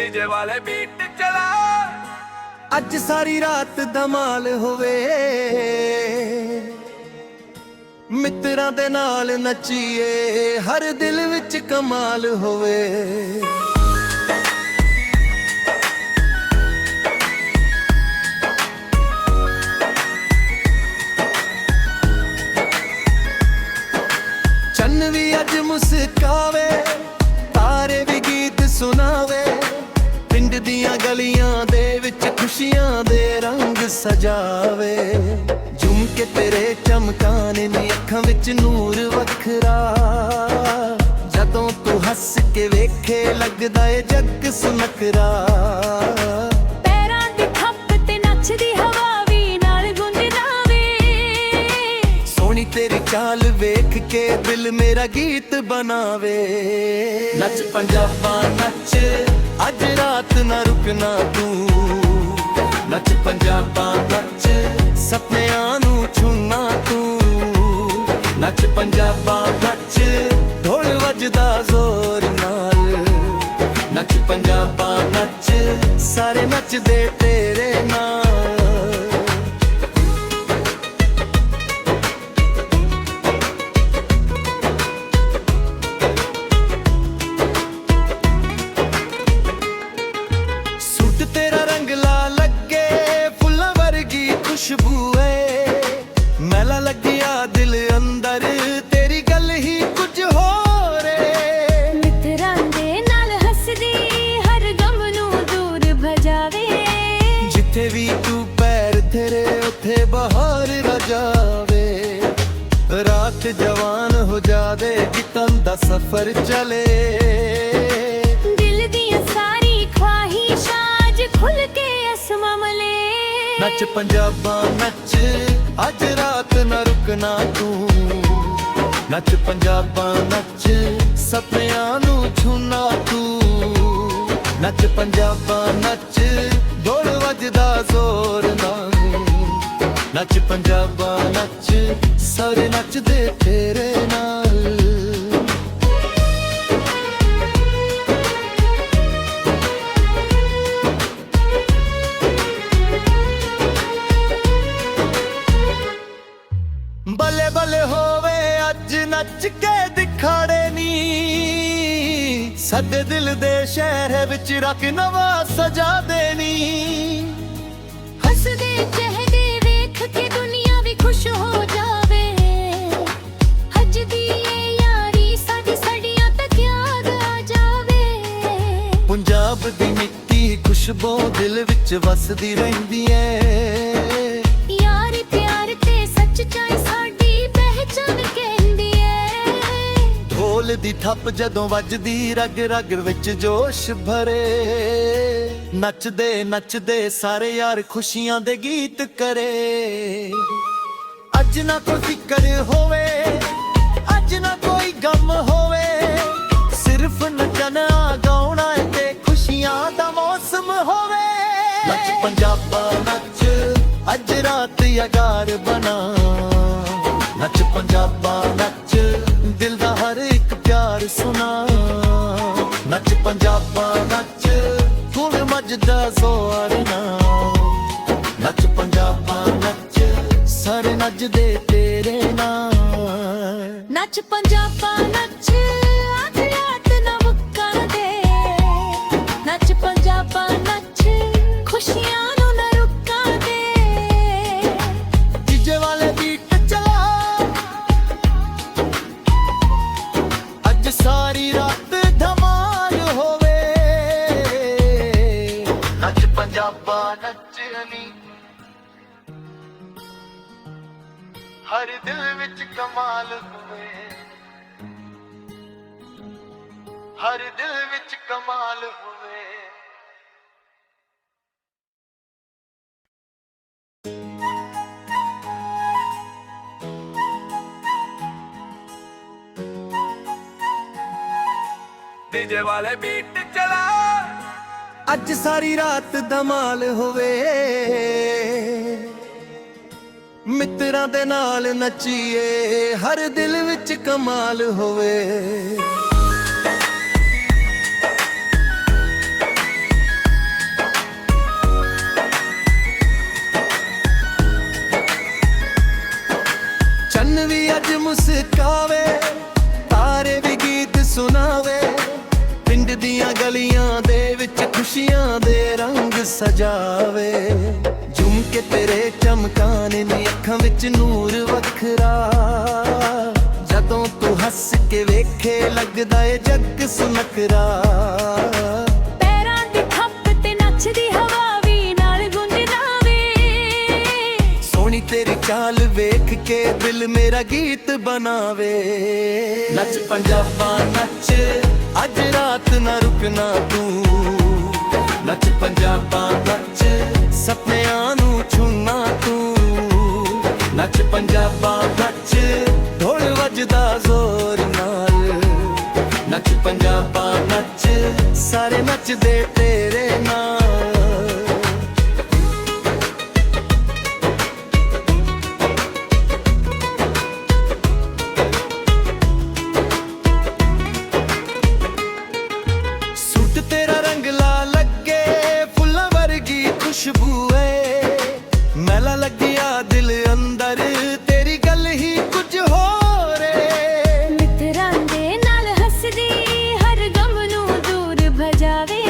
DJ वाले beat चला। अज सारी रात धमाल होवे, मित्रां दे नाल नचीए, हर दिल विच कमाल होवे। चन्न भी अज मुस्कावे, तारे भी गीत सुनावे, पिंड दियां गलियां दे विच खुशियां दे रंग सजावे। झुम के तेरे चमकाने नी अखां विच नूर वखरा, जदों तू हस के वेखे लगदा ए जग सुनखरा। पैरां दी थप ते नचदी हवा भी नाल गुंजनावे, सोहणी तेरी चाल वेख के दिल मेरा गीत बनावे। नच पंजाबा नच, अज रात ना रुकना तू, नच पंजाबा नच, सपनियां नू छूना तू। नच पंजाबा नच, ढोल वजदा जोर नाल, नच पंजाबा नच, सारे नचदे तेरे नाल। तेरा रंग ला लगे फुल्लां वर्गी खुशबू है, मैला लगिया दिल अंदर तेरी गल ही कुछ हो रे। मित्रां दे नाल हसदी हर गम नू दूर भजावे, जिथे भी तू पैर तेरे उथे बहार रजावे। रात जवान हो जावे गीतां दा सफर चले, दिल दियां सारी ख्वाहिशां खुल के असमां मले। नच पंजाबा नच, अज रात न रुकना तू, नच पंजाबा नच, सपनियां नू छूना तू। नच पंजाबा नच, ढोल वजदा जोर नाल, नच पंजाबा नच, सारे नचदे तेरे नाल। बल्ले बल्ले होवे अज नच के दिखाड़े नी, सदे दिल दे शहर विच रख नवा सजा देनी। हसदे चेहरे वेख के दुनिया भी खुश हो जावे, हज दी ये यारी साडी सड़ियां तक याद आ जावे। पंजाब दी मिट्टी खुशबू दिल विच वसदी रहिंदी ऐ, यार प्यार ते सच्चाई साडी पहचान कहंदी ऐ। ढोल दी थप जदों वजदी रग रग विच जोश भरे, नचदे नचदे सारे यार खुशियां दे गीत करे। अज ना कोई फिकर होवे, अज ना कोई गम होवे, सिर्फ नचना गाउणा ते खुशियां दा मौसम होवे। नच पंजाबा नच, अज रात यार बना, नच पंजाबा नच, दिल दा हर एक प्यार सुना। नच पंजाबा नच, धुन मजदा जोर नाल, नच पंजाबा नच, सारे नचदे तेरे नाल। नच पंजाबा नच, अज रात ना मुक्का दे, नच पंजाबा नच, खुशियां नू ना रुका दे। डीजे वाले बीट चला, अज सारी रात धमाल होवे। नच पंजाबा नचनी, हर दिल विच कमाल होवे, हर दिल विच कमाल होवे। डीजे वाले बीट चला। अज सारी रात धमाल होवे, मित्रां दे नाल नचीए, हर दिल विच कमाल होवे। ਮੁਸਕਾਵੇ, ਤਾਰੇ ਵੀ ਗੀਤ ਸੁਣਾਵੇ, ਪਿੰਡ ਦੀਆਂ ਗਲੀਆਂ ਦੇ ਵਿੱਚ ਖੁਸ਼ੀਆਂ ਦੇ ਰੰਗ ਸਜਾਵੇ। ਝੁਮ ਕੇ ਤੇਰੇ ਚਮਕਾਣੇ ਨੀ ਅੱਖਾਂ ਵਿੱਚ ਨੂਰ ਵੱਖਰਾ, ਜਦੋਂ ਤੂੰ ਹੱਸ ਕੇ ਵੇਖੇ ਲੱਗਦਾ ਏ ਜੱਗ ਸੁਨਖਰਾ। ਪੈਰਾਂ ਦੀ ਥੱਪ ਤੇ ਨੱਚਦੀ ਹਵਾ ਵੀ ਨਾਲ ਗੁੰਜਨਾਵੇ, ਸੋਹਣੀ ਤੇਰੀ ਚਾਲ ਵੇਖ ਕੇ ਦਿਲ ਮੇਰਾ ਗੀਤ ਬਣਾਵੇ। ਨੱਚ ਪੰਜਾਬਾ ਨੱਚ, ਅੱਜ ਰਾਤ ਨਾ ਰੁਕਣਾ ਤੂੰ, ਨੱਚ ਪੰਜਾਬਾ ਨੱਚ, ਸੁਪਨਿਆਂ ਨੂੰ ਛੂਣਾ ਤੂੰ, ਨੱਚ ਪੰਜਾਬਾ ਨੱਚ, ਢੋਲ ਵੱਜਦਾ ਜ਼ੋਰ ਨਾਲ, ਨੱਚ ਪੰਜਾਬਾ ਨੱਚ, ਸਾਰੇ ਨੱਚਦੇ ਤੇਰੇ ਨਾਲ। ਸੂਟ ਤੇਰਾ ਰੰਗਲਾ ਲੱਗੇ, ਫੁੱਲਾਂ ਵਰਗੀ ਖੁਸ਼ਬੂ ਏ, ਮੈਲਾ ਲੱਗਿਆ ਦਿਲ ਅੰਦਰ, ਤੇਰੀ ਗੱਲ ਹੀ ਕੁਝ ਹੋਰ ਏ। ਮਿੱਤਰਾਂ ਦੇ ਨਾਲ ਹੱਸਦੀ ਹਰ ਗਮ ਨੂੰ ਦੂਰ ਭਜਾਵੇ,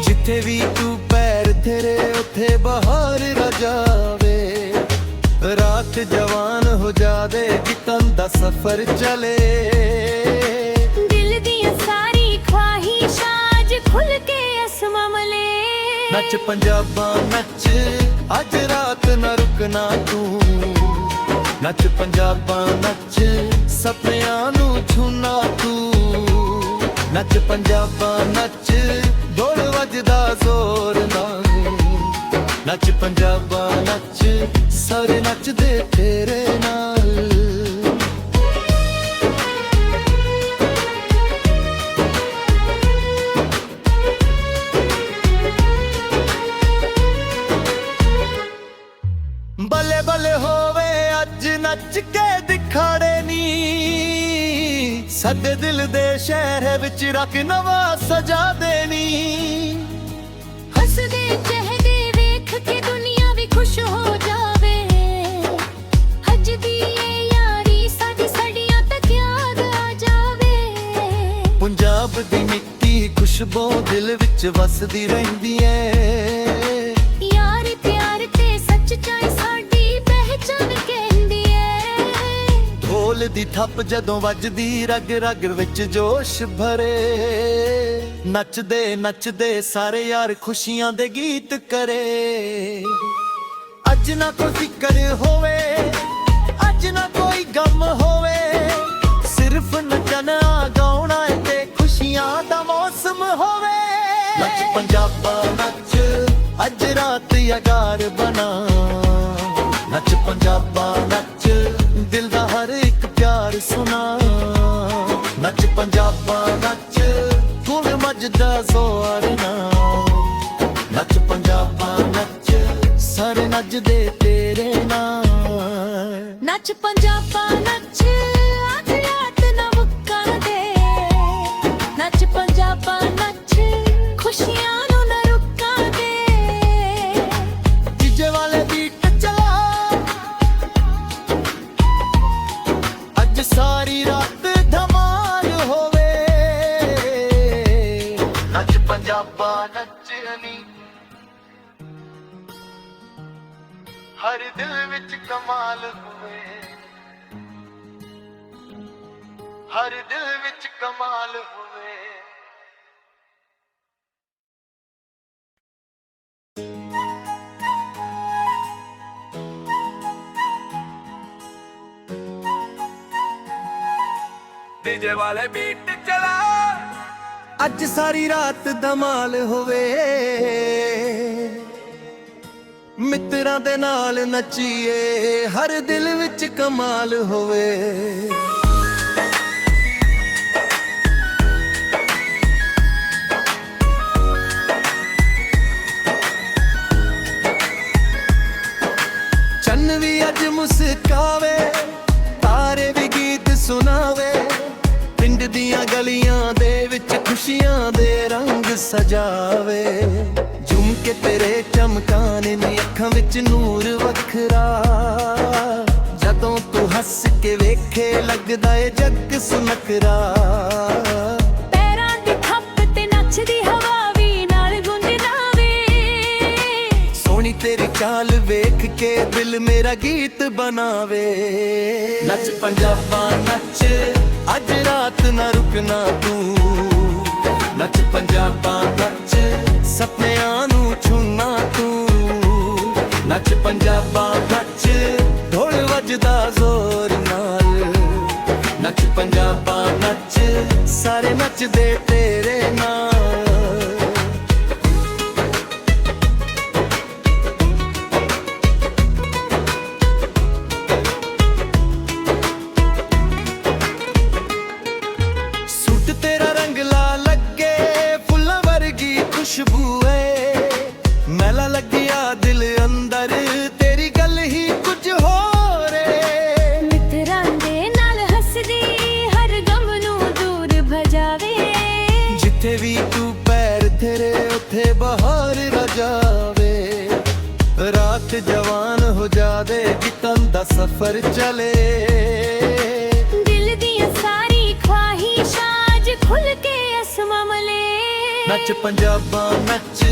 ਜਿੱਥੇ ਵੀ ਤੂੰ ਪੈਰ ਤੇਰੇ ਉੱਥੇ ਬਹਾਰ ਰਜਾਵੇ। ਰਾਤ ਜਵਾਨ ਹੋ ਜਾਵੇ, ਗੀਤਾਂ ਦਾ ਸਫ਼ਰ ਚਲੇ, ਦਿਲ ਦੀਆਂ ਸਾਰੀ ਖਵਾਹਿਸ਼ਾਂ ਅੱਜ ਖੁੱਲ ਕੇ ਅਸਮਾਂ ਮਲੇ। ਨੱਚ ਪੰਜਾਬਾ ਨੱਚ, ਅੱਜ ਰਾਤ ਨਾ ਰੁਕਣਾ ਤੂੰ, ਨੱਚ ਪੰਜਾਬਾ ਨੱਚ, ਸੁਪਨਿਆਂ ਨੂੰ ਛੂਣਾ ਤੂੰ, ਨੱਚ ਪੰਜਾਬਾ ਨੱਚ, ਢੋਲ ਵੱਜਦਾ ਜ਼ੋਰ ਨਾਲ, ਨੱਚ ਪੰਜਾਬਾ ਨੱਚ, ਸਾਰੇ ਨੱਚਦੇ ਤੇਰੇ ਨਾਲ। ਬੱਲੇ ਬੱਲੇ ਹੋਵੇ ਅੱਜ ਨੱਚ ਕੇ ਦਿਖਾੜੇ ਨੀ, ਸਾਡੇ ਦਿਲ ਦੇ ਸ਼ਹਿਰ ਵਿੱਚ ਰੱਖ ਨਵਾਂ ਸਜਾ ਦੇਣੀ। ਹੱਸਦੇ ਚਿਹਰੇ ਵੇਖ ਕੇ ਦੁਨੀਆ ਵੀ ਖੁਸ਼ ਹੋ ਜਾਵੇ, ਹੱਜਦੀ ਏ ਯਾਰੀ ਸਾਡੀ ਸੜੀਆਂ ਤੱਕ ਯਾਦ ਆ ਜਾਵੇ। ਪੰਜਾਬ ਦੀ ਮਿੱਟੀ ਖੁਸ਼ਬੂ ਦਿਲ ਵਿੱਚ ਵਸਦੀ ਰਹਿੰਦੀ ਏ, ਯਾਰ ਪਿਆਰ ਤੇ ਸੱਚਾਈ ਸਾਡੀ ਪਹਿਚਾਨ ਕਹਿੰਦੀ ਏ। ਢੋਲ ਦੀ ਥੱਪ ਜਦੋਂ ਵੱਜਦੀ ਰਗ ਰਗ ਵਿੱਚ ਜੋਸ਼ ਭਰੇ, ਨੱਚਦੇ ਨੱਚਦੇ ਸਾਰੇ ਯਾਰ ਖੁਸ਼ੀਆਂ ਦੇ ਗੀਤ ਕਰੇ। ਅੱਜ ਨਾ ਕੋਈ ਫਿਕਰ ਹੋਵੇ, ਅੱਜ ਨਾ ਕੋਈ ਗਮ ਹੋਵੇ, ਸਿਰਫ ਨੱਚਣਾ ਗਾਉਣਾ ਤੇ ਖੁਸ਼ੀਆਂ ਦਾ ਮੌਸਮ ਹੋਵੇ। ਨੱਚ ਪੰਜਾਬਾ ਨੱਚ, ਅੱਜ ਰਾਤ ਯਾਰ ਬਣਾ, ਨੱਚ ਪੰਜਾਬਾ ਨੱਚ, ਦਿਲ ਦਾ ਹਰ ਇੱਕ ਪਿਆਰ ਸੁਣਾ, ਨੱਚ ਪੰਜਾਬਾ ਨੱਚ, ਢੋਲ ਵੱਜਦਾ ਜ਼ੋਰ ਨਾਲ, ਨੱਚ ਪੰਜਾਬਾ ਨੱਚ, ਸਾਰੇ ਨੱਚਦੇ ਤੇਰੇ ਨਾਲ। ਨੱਚ ਪੰਜਾਬਾ ਨੱਚ, ਅੱਜ ਰਾਤ ਨਾ ਮੁੱਕਣ ਦੇ, ਨੱਚ ਪੰਜਾਬਾ ਨੱਚ, ਖੁਸ਼ੀਆਂ ਨੂੰ ਨਾ ਰੁਕਣ ਦੇ। ਡੀਜੇ ਵਾਲੇ ਬੀਟ ਚਲਾ, ਅੱਜ ਸਾਰੀ ਰਾਤ ਧਮਾਲ ਹੋਵੇ, ਨੱਚ ਪੰਜਾਬਾ ਨੱਚਣੀ, ਹਰ ਦਿਲ ਵਿੱਚ ਕਮਾਲ ਹੋਵੇ, ਹਰ ਦਿਲ ਵਿੱਚ ਕਮਾਲ ਹੋਵੇ। डीजे वाले बीट चला, ਅੱਜ ਸਾਰੀ ਰਾਤ ਧਮਾਲ ਹੋਵੇ, ਮਿੱਤਰਾਂ ਦੇ ਨਾਲ ਨੱਚੀਏ, ਹਰ ਦਿਲ ਵਿੱਚ ਕਮਾਲ ਹੋਵੇ। ਚੰਨ ਵੀ ਅੱਜ ਮੁਸਕਾਵੇ, ਤਾਰੇ ਵੀ ਗੀਤ ਸੁਣਾਵੇ, ਪਿੰਡ ਦੀਆਂ ਗਲੀਆਂ ਦੇ ਵਿੱਚ ਖੁਸ਼ੀਆਂ ਦੇ ਰੰਗ ਸਜਾਵੇ। ਝੁਮ ਕੇ ਤੇਰੇ ਚਮਕਾਣੇ ਨੀ ਅੱਖਾਂ ਵਿੱਚ ਨੂਰ ਵੱਖਰਾ, ਜਦੋਂ ਤੂੰ ਹੱਸ ਕੇ ਵੇਖੇ ਲੱਗਦਾ ਏ ਜੱਗ ਸੁਨਖਰਾ ਪੈਰਾਂ ਦੀ ਥੱਪ ਤੇ ਨੱਚਦੀ ਹਵਾ ਵੀ ਨਾਲ ਗੁੰਜਨਾਵੇ ਸੋਹਣੀ ਤੇਰੀ ਚਾਲ ਵੇਖ ਕੇ ਦਿਲ ਮੇਰਾ ਗੀਤ ਬਣਾਵੇ ਨੱਚ ਪੰਜਾਬਾ ਨੱਚ ਅੱਜ ਰਾਤ ਨਾ ਰੁਕਣਾ ਤੂੰ ਨੱਚ ਪੰਜਾਬਾ ਨੱਚ ਸੁਪਨਿਆਂ ਨੂੰ ਛੂਣਾ ਤੂੰ ਨੱਚ ਪੰਜਾਬਾ ਨੱਚ ਢੋਲ ਵੱਜਦਾ ਜ਼ੋਰ ਨਾਲ ਨੱਚ ਪੰਜਾਬਾ ਨੱਚ ਸਾਰੇ ਨੱਚਦੇ ਤੇਰੇ ਨਾਲ ਸੂਟ ਤੇਰਾ ਰੰਗ ਲਾ ਲੱਗੇ ਫੁੱਲਾਂ ਵਰਗੀ ਖੁਸ਼ਬੂ ਏ ਮੈਲਾ ਲੱਗਿਆ ਦਿਲ ਅੰਦਰ ਤੇਰੀ ਗੱਲ ਹੀ ਕੁਝ ਹੋਰ ਏ ਮਿੱਤਰਾਂ ਦੇ ਨਾਲ ਹੱਸਦੀ ਹਰ ਗਮ ਨੂੰ ਦੂਰ ਭਜਾਵੇ ਜਿੱਥੇ ਵੀ ਤੂੰ ਪੈਰ ਤੇਰੇ ਉੱਥੇ ਬਹਾਰ ਰਜਾਵੇ ਰਾਤ ਜਵਾਨ ਹੋ ਜਾਵੇ ਗੀਤਾਂ ਦਾ ਸਫ਼ਰ ਚਲੇ ਦਿਲ ਦੀਆਂ ਸਾਰੀ ਖਵਾਹਿਸ਼ਾਂ ਅੱਜ ਖੁੱਲ ਕੇ ਅਸਮਾਂ ਮਲੇ ਨੱਚ ਪੰਜਾਬਾ ਨੱਚ